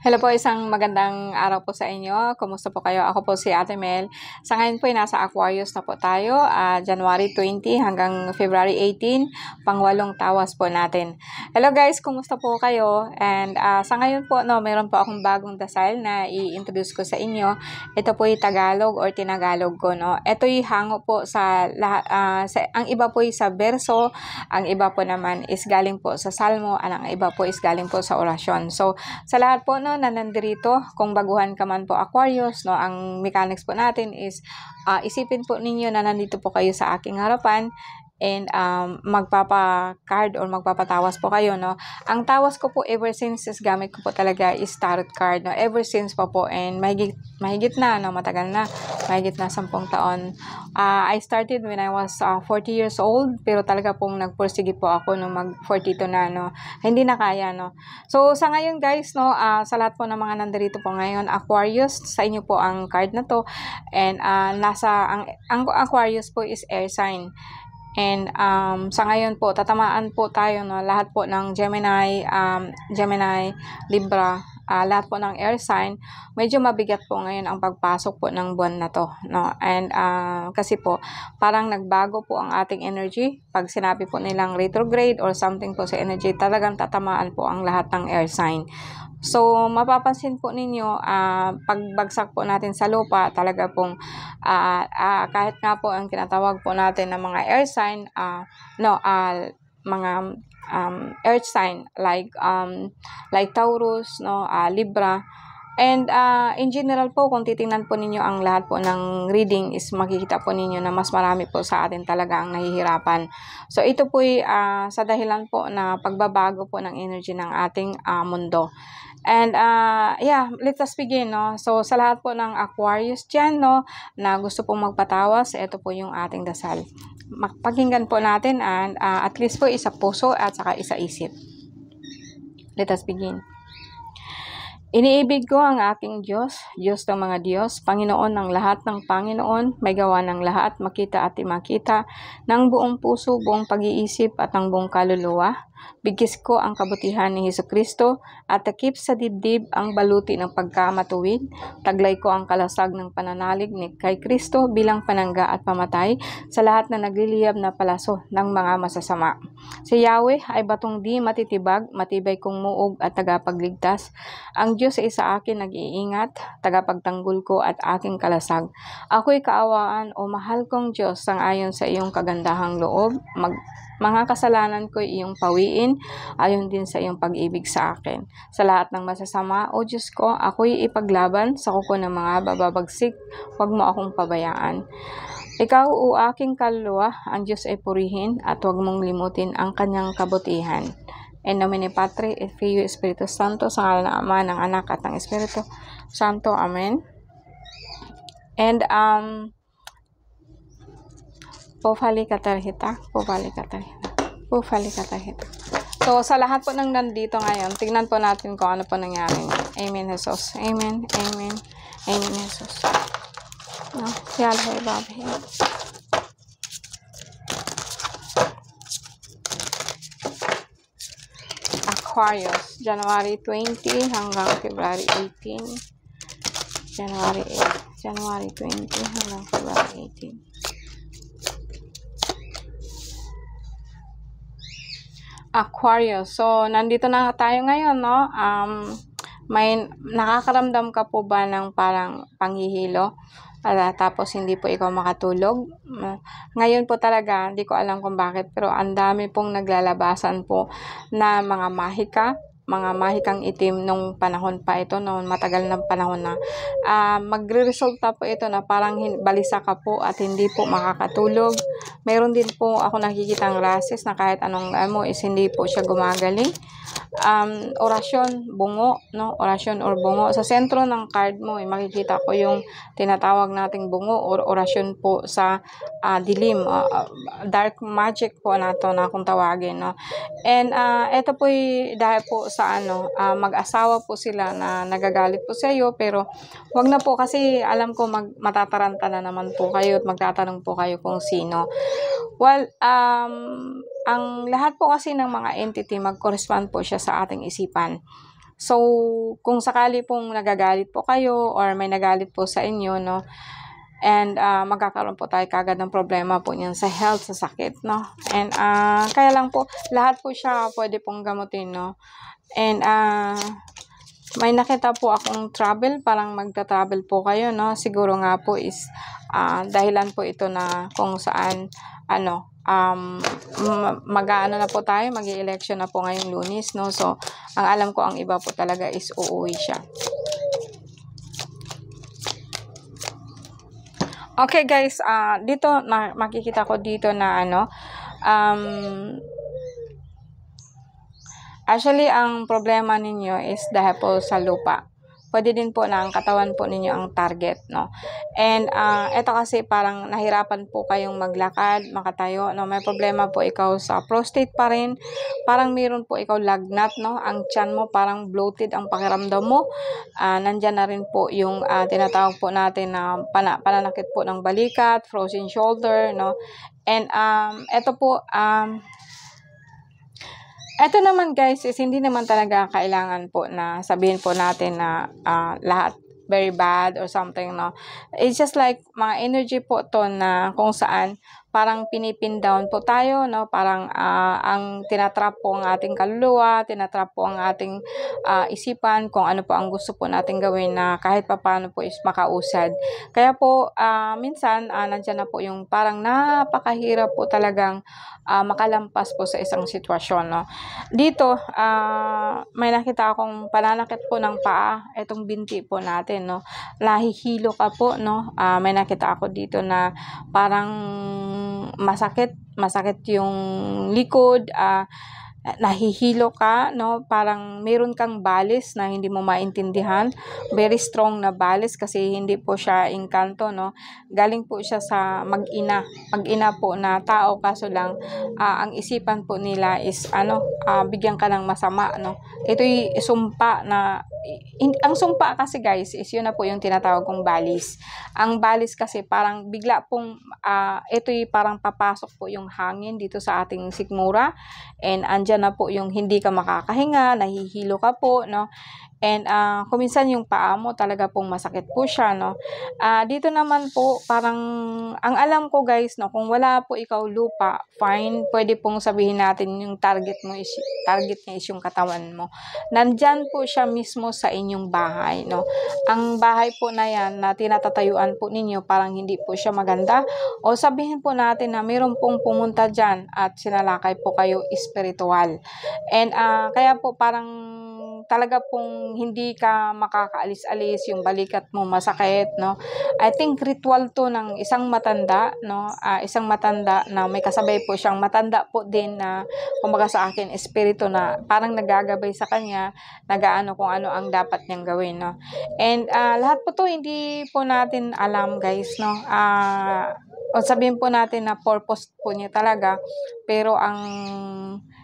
Hello po, isang magandang araw po sa inyo. Kumusta po kayo? Ako po si Ate Mel. Sa ngayon po, nasa Aquarius na po tayo. January 20 hanggang February 18, pangwalong tawas po natin. Hello guys, kumusta po kayo? And sa ngayon po, meron po akong bagong dasal na i-introduce ko sa inyo. Ito po yung Tagalog or Tinagalog ko. Ito yung hango po sa lahat. Ang iba po yung sa verso, ang iba po naman is galing po sa salmo, ang iba po is galing po sa orasyon. So, sa lahat po na nandirito, kung baguhan ka man po Aquarius, ang mechanics po natin is isipin po ninyo na nandito po kayo sa aking harapan and magpapa-card or magpapatawas po kayo, Ang tawas ko po ever since is gamit ko po talaga is tarot card, Ever since po and mahigit na, matagal na, mahigit na 10 taon. I started when I was 40 years old, pero talaga pong nagpursige po ako nung mag 42 na, Hindi na kaya, So, sa ngayon guys, sa lahat po ng mga nandirito po ngayon, Aquarius, sa inyo po ang card na to. And ang Aquarius po is air sign. And sa ngayon po, tatamaan po tayo, lahat po ng Gemini, Libra, lahat po ng air sign, medyo mabigat po ngayon ang pagpasok po ng buwan na to, And kasi po, parang nagbago po ang ating energy. Pag sinabi po nilang retrograde or something po sa energy, talagang tatamaan po ang lahat ng air sign. So, mapapansin po ninyo, pagbagsak po natin sa lupa, talaga pong kahit nga po ang kinatawag po natin ng mga air sign, mga earth sign like Taurus, Libra. And in general po, kung titingnan po ninyo ang lahat po ng reading is makikita po ninyo na mas marami po sa atin talaga ang nahihirapan. So, ito po sa dahilan po na pagbabago po ng energy ng ating mundo. And let us begin, So, sa lahat po ng Aquarius dyan, na gusto pong magpatawas, ito po yung ating dasal. Pakinggan po natin and at least po isa puso at saka isa isip. Let us begin. Iniibig ko ang aking Diyos, Diyos ng mga Diyos, Panginoon ng lahat ng Panginoon, may gawa ng lahat, makita at imakita, ng buong puso, buong pag-iisip at ng buong kaluluwa. Bigkis ko ang kabutihan ni Hesukristo at takip sa dibdib ang baluti ng pagkamatuwid. Taglay ko ang kalasag ng pananalig ni kay Kristo bilang panangga at pamatay sa lahat na nagliliyab na palaso ng mga masasama. Si Yahweh ay batong di matitibag, matibay kong muog at tagapagligtas. Ang Diyos ay sa akin nag-iingat, tagapagtanggol ko at aking kalasag. Ako'y kaawaan o mahal kong Diyos sangayon sa iyong kagandahang loob. Mga kasalanan ko iyong pawiin, ayon din sa iyong pag-ibig sa akin. Sa lahat ng masasama, O Diyos ko, ako'y ipaglaban sa kuko ng mga bababagsik, huwag mo akong pabayaan. Ikaw, O aking kaluluwa, ang Diyos ay purihin at huwag mong limutin ang kanyang kabutihan. In nomine Patri et Filii Spiritus Sancto, sa ngalan ng Ama, ng Anak at ng Espiritu Santo. Amen. And Pufali Katarhita. So, sa lahat po ng nandito ngayon, tignan po natin kung ano po nangyari. Amen, Jesus. Amen, amen, amen, Jesus. Yalhay, Babi. Aquarius, January 20 hanggang February 18. January 20 hanggang February 18. Aquarius. So, nandito na tayo ngayon, may nakakaramdam ka po ba ng parang panghihilo? Tapos hindi po ikaw makatulog? Ngayon po talaga, hindi ko alam kung bakit, pero ang dami pong naglalabasan po na mga mahikang itim nung panahon pa ito, noong matagal na panahon na. Magre-resulta po ito na parang balisa ka po at hindi po makakatulog. Meron din po ako nakikitang rashes na kahit anong is hindi po siya gumagaling. Orasyon, bungo, orasyon or bungo. Sa sentro ng card mo, makikita ko yung tinatawag nating bungo or orasyon po sa dilim, dark magic po nato na kung tawagin, And ito po dahil po sa mag-asawa po sila na nagagalit po sa iyo, pero wag na po kasi alam ko matataranta na naman po kayo at magtatanong po kayo kung sino. Well, ang lahat po kasi ng mga entity mag-correspond po siya sa ating isipan. So, kung sakali pong nagagalit po kayo or may nagalit po sa inyo, no, and magkakaroon po tayo kagad ng problema po niyan sa health, sa sakit, no. And kaya lang po, lahat po siya pwede pong gamutin, no. And may nakita po akong travel, parang magta-travel po kayo, no. Siguro nga po is dahilan po ito na kung saan, mag-aano na po tayo, mag-i-election na po ngayong Lunes, no. So, ang alam ko, ang iba po talaga is uuwi siya. Okay guys, dito makikita ko dito na actually ang problema ninyo is dahil po sa lupa. Pwede din po na ang katawan po ninyo ang target, no. And ito kasi parang nahirapan po kayong maglakad, makatayo, no. May problema po ikaw sa prostate pa rin. Parang meron po ikaw lagnat, no. Ang tiyan mo parang bloated ang pakiramdam mo. Nandyan na rin po yung tinatawag po natin na pananakit po ng balikat, frozen shoulder, no. And ito po ito naman guys is hindi naman talaga kailangan po na sabihin po natin na lahat very bad or something, no. It's just like mga energy po to na kung saan parang pinipin down po tayo, no. Parang ang tinatrap po ang ating kaluluwa, tinatrap po ang ating isipan kung ano po ang gusto po natin gawin na kahit papaano po is makausad. Kaya po minsan nandiyan na po yung parang napakahirap po talagang makalampas po sa isang sitwasyon, no. Dito may nakita akong pananakit po ng paa, itong binti po natin, no. Nahihilo ka po, no. May nakita ako dito na parang masakit yung likod, nahihilo ka, no, parang meron kang balis na hindi mo maintindihan, very strong na balis kasi hindi po siya engkanto, no. Galing po siya sa mag-ina po na tao, kaso lang ang isipan po nila is bigyan ka ng masama, no. Ito'y sumpa na ang sumpa kasi guys is yun na po yung tinatawag kong balis. Ang balis kasi parang bigla pong ito'y parang papasok po yung hangin dito sa ating sikmura, and andyan na po yung hindi ka makakahinga, nahihilo ka po, no. And kuminsan yung paa mo talaga pong masakit po siya, no. Dito naman po parang ang alam ko guys, no, kung wala po ikaw lupa, fine, pwede pong sabihin natin yung target niya is yung katawan mo. Nandyan po siya mismo sa inyong bahay, no. Ang bahay po na yan na tinatatayuan po ninyo, parang hindi po siya maganda, o sabihin po natin na mayroon pong pumunta dyan at sinalakay po kayo espiritual. And kaya po parang talaga pong hindi ka makakaalis-alis, yung balikat mo masakit, no. I think ritual to ng isang matanda, no. Isang matanda na may kasabay po siyang matanda po din na kumbaga sa akin espiritu na parang nagagabay sa kanya, nagaano kung ano ang dapat niyang gawin, no. And lahat po to hindi po natin alam guys, no. O sabihin po natin na purpose po niya talaga, pero ang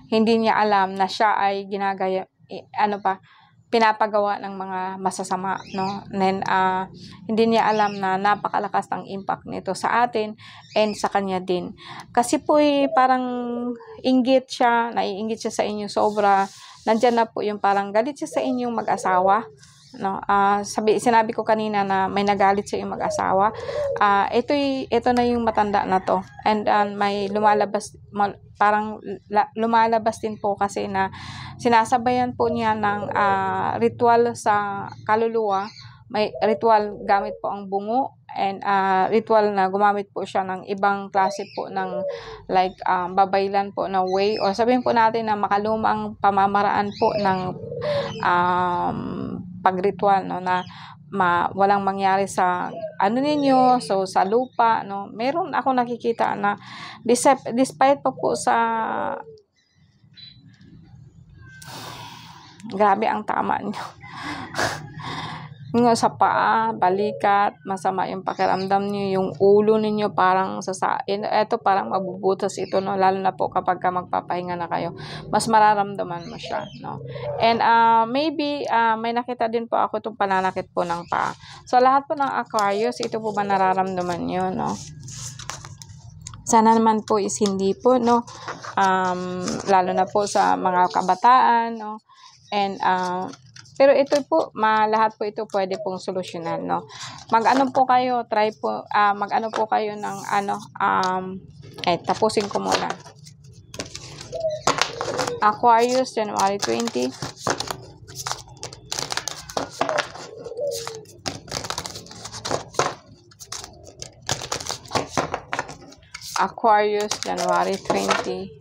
hindi niya alam na siya ay pinapagawa ng mga masasama, no. And then hindi niya alam na napakalakas ng impact nito sa atin and sa kanya din. Kasi po parang inggit siya, naiinggit siya sa inyo sobra. Nandiyan na po yung parang galit siya sa inyong mag-asawa, no. Sinabi ko kanina na may nagalit sa inyong mag-asawa. Ito na yung matanda na to, and may lumalabas din po kasi na sinasabayan po niya ng ritual sa kaluluwa. May ritual gamit po ang bungo, and ritual na gumamit po siya ng ibang klase po ng like babaylan po na way, o sabihin po natin na makalumang pamamaraan po ng pagritual, no, na walang mangyari sa ninyo, so sa lupa, no. Meron ako nakikita na despite pa po sa grabe ang tama nyo yung sa paa, balikat, masama yung pakiramdam niyo, yung ulo ninyo parang ito parang mabubutas ito, no, lalo na po kapag magpapahinga na kayo, mas mararamdaman mo siya, no. And maybe may nakita din po ako itong pananakit po ng paa. So lahat po ng Aquarius, ito po ba nararamdaman niyo, no? Sana naman po is hindi po, no. Lalo na po sa mga kabataan, no. And Pero ito po, lahat po ito pwede pong solusyonan, no? Mag-ano po kayo, try po, mag-ano po kayo ng tapusin ko muna. Aquarius, January 20. Aquarius, January 20.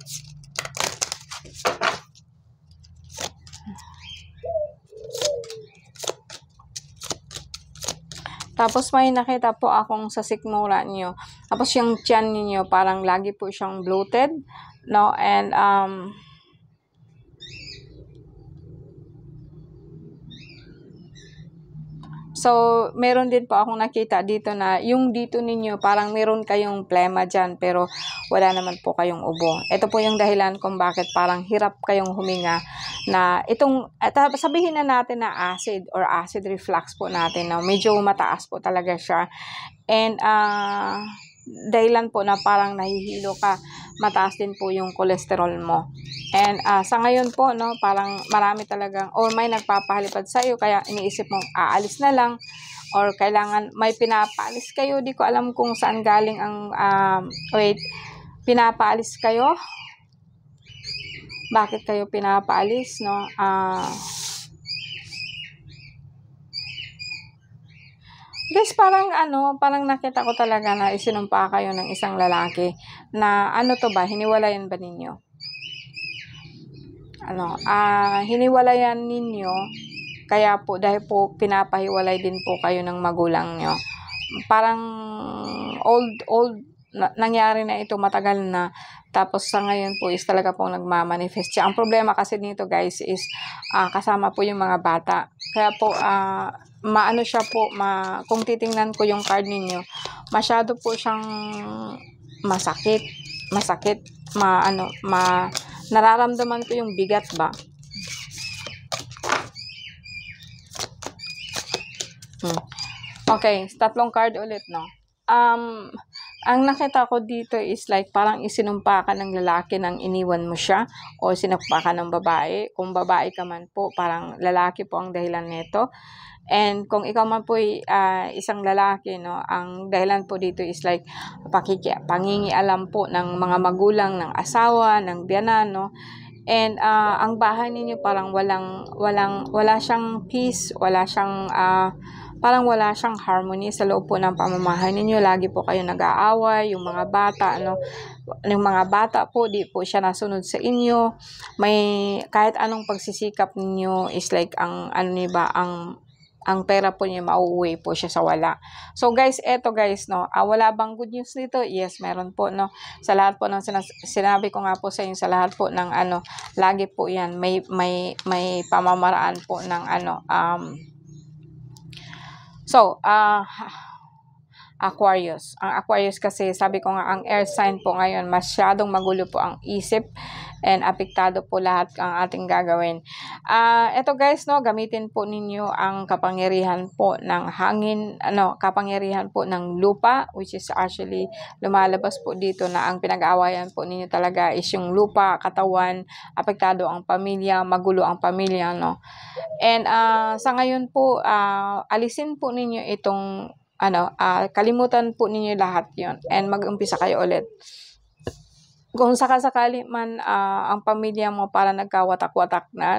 Tapos may nakita po akong sa sikmura niyo. Tapos yung tiyan niyo parang lagi po siyang bloated, no? And so, meron din po akong nakita dito na yung dito ninyo, parang meron kayong plema dyan, pero wala naman po kayong ubo. Ito po yung dahilan kung bakit parang hirap kayong huminga na itong, sabihin na natin na acid or acid reflux po natin, no? Medyo mataas po talaga siya. And, dahilan po na parang nahihilo ka, mataas din po yung cholesterol mo. And sa ngayon po, no, parang marami talagang, or may nagpapahalipad sa iyo, kaya iniisip mong aalis na lang, or kailangan may pinapaalis kayo. Di ko alam kung saan galing ang, pinapaalis kayo. Bakit kayo pinapaalis, no? Guys, parang parang nakita ko talaga na isinumpa kayo ng isang lalaki na to ba, hiniwalayan ba ninyo? Hiniwalayan ninyo, kaya po, dahil po pinapahiwalay din po kayo ng magulang nyo. Parang nangyari na ito, matagal na. Tapos sa ngayon po is talaga pong nagmamanifest siya. Ang problema kasi nito guys is kasama po yung mga bata. Kaya po maano siya po, kung titingnan ko yung card ninyo, masyado po siyang masakit, nararamdaman ko yung bigat ba. Okay, tatlong card ulit, no? Ang nakita ko dito is like parang isinumpa ka ng lalaki nang iniwan mo siya, o sinumpa ka ng babae. Kung babae ka man po, parang lalaki po ang dahilan nito. And kung ikaw man po isang lalaki, no, ang dahilan po dito is like pangingialam po ng mga magulang, ng asawa, ng biyanan, no. And ang bahay ninyo parang wala siyang peace, parang wala siyang harmony sa loob po ng pamamahay ninyo. Lagi po kayo nag-aaway, yung mga bata, yung mga bata po, di po siya nasunod sa inyo. May kahit anong pagsisikap ninyo is like ang pera po niya mauuwi po siya sa wala. So guys, eto guys, no, wala bang good news dito? Yes, meron po, no. Sa lahat po ng sinabi ko nga po sa inyo, sa lahat po ng lagi po yan, may pamamaraan po ng Aquarius. Ang Aquarius kasi, sabi ko nga, ang air sign po ngayon, masyadong magulo po ang isip and apektado po lahat ang ating gagawin. Ito guys, no, gamitin po ninyo ang kapangyarihan po ng hangin, kapangyarihan po ng lupa, which is actually lumalabas po dito na ang pinag-aawayan po ninyo talaga is yung lupa, katawan, apektado ang pamilya, magulo ang pamilya, no. And sa ngayon po, alisin po ninyo itong kalimutan po ninyo lahat yon, and mag-umpisa kayo ulit. Kung sakasakali man ang pamilya mo para nagkawatak-watak na,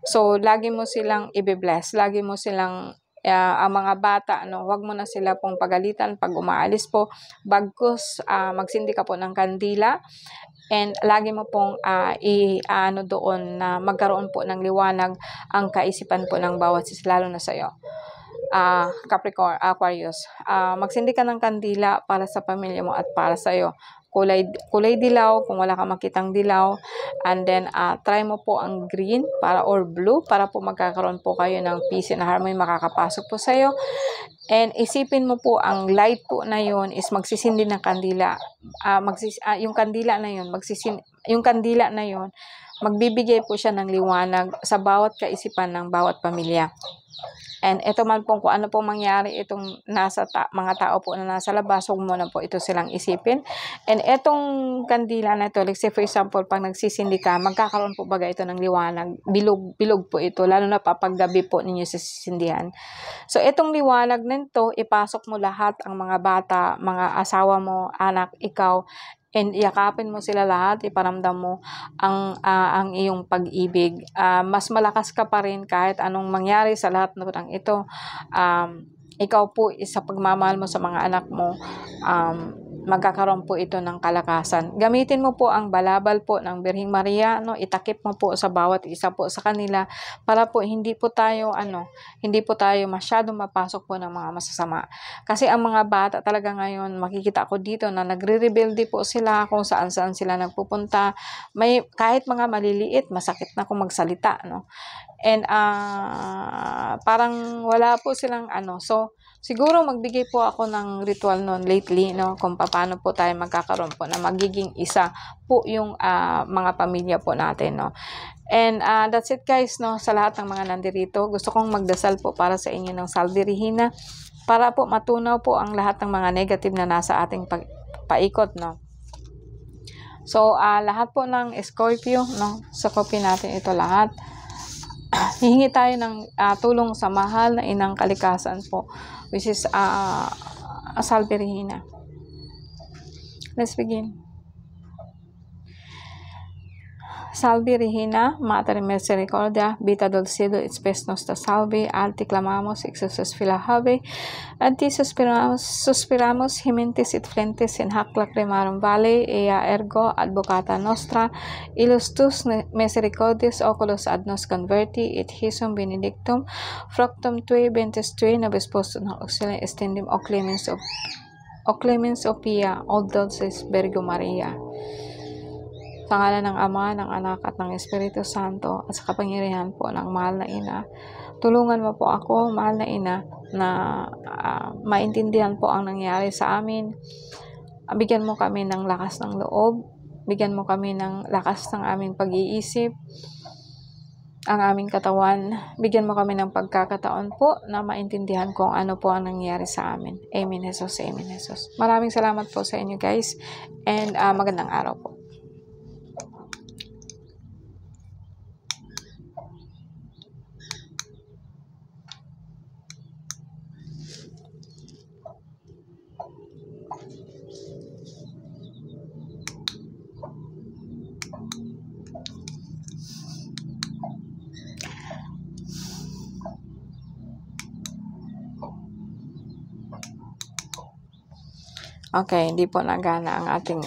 so lagi mo silang i-bless, lagi mo silang ang mga bata, wag mo na sila pong pagalitan pag umaalis po. Bagkus magsindi ka po ng kandila, and lagi mo pong doon na magkaroon po ng liwanag ang kaisipan po ng bawat isa, lalo na sa iyo. Capricorn, Aquarius, magsindi ka ng kandila para sa pamilya mo at para sa iyo. Kulay dilaw kung wala kang makitang dilaw, and then try mo po ang green or blue para po magkakaroon po kayo ng peace and harmony, makakapasok po sa iyo. And isipin mo po ang light po na yon is magsisindi ng kandila. Yung kandila na yon magbibigay po siya ng liwanag sa bawat kaisipan ng bawat pamilya. And ito man po kung ano po mangyari itong mga tao po na nasa labas, huwag muna po ito silang isipin. And itong kandila na ito, like say for example, pag nagsisindi ka, magkakaroon po baga ito ng liwanag. Bilog po ito, lalo na pag gabi po ninyo sisindihan. So itong liwanag nito, ipasok mo lahat ang mga bata, mga asawa mo, anak, ikaw, and yakapin mo sila lahat, iparamdam mo ang iyong pag-ibig. Mas malakas ka pa rin kahit anong mangyari sa lahat ng ito. Ikaw po, sa pagmamahal mo sa mga anak mo, magkakaroon po ito ng kalakasan. Gamitin mo po ang balabal po ng Birheng Maria, no? Itakip mo po sa bawat isa po sa kanila para po hindi po tayo masyadong mapasok po ng mga masasama. Kasi ang mga bata talaga ngayon, makikita ko dito na nagre-rebelde po sila kung saan-saan sila nagpupunta. May kahit mga maliliit, masakit na kung magsalita, no? And parang wala po silang so siguro magbigay po ako ng ritual noon lately, no, kung paano po tayo magkakaroon po na magiging isa po yung mga pamilya po natin, no. And that's it guys, no, sa lahat ng mga nandirito. Gusto kong magdasal po para sa inyo ng Salve Regina para po matunaw po ang lahat ng mga negative na nasa ating paikot, no. So lahat po ng Scorpio, no, sakupin natin ito lahat. Hihingi tayo ng tulong sa mahal na inang kalikasan po, which is Salve Regina. Let's begin. Salve Regina, Mater Misericordia, Vita Dulcedo, et Spes Nostra Salve, Alti clamamos, exusus Filahave, Anti suspiramus, Himentis et Flentes in hac lacrimarum vale, ea ergo advocata nostra, illus tus misericordias oculos ad nos converti, et hisum benedictum, fructum tui bentis tui, nobis postum hoc auxilium extendim, o clemens opia, o dulcis Virgo Maria. Sa ngalan ng Ama, ng Anak, at ng Espiritu Santo, at sa kapangyarihan po ng mahal na Ina, tulungan mo po ako, mahal na Ina, na maintindihan po ang nangyari sa amin. Bigyan mo kami ng lakas ng loob, bigyan mo kami ng lakas ng aming pag-iisip, ang aming katawan. Bigyan mo kami ng pagkakataon po na maintindihan kung ano po ang nangyari sa amin. Amen, Jesus. Amen, Jesus. Maraming salamat po sa inyo guys, and magandang araw po. Okay, hindi po nagana ang ating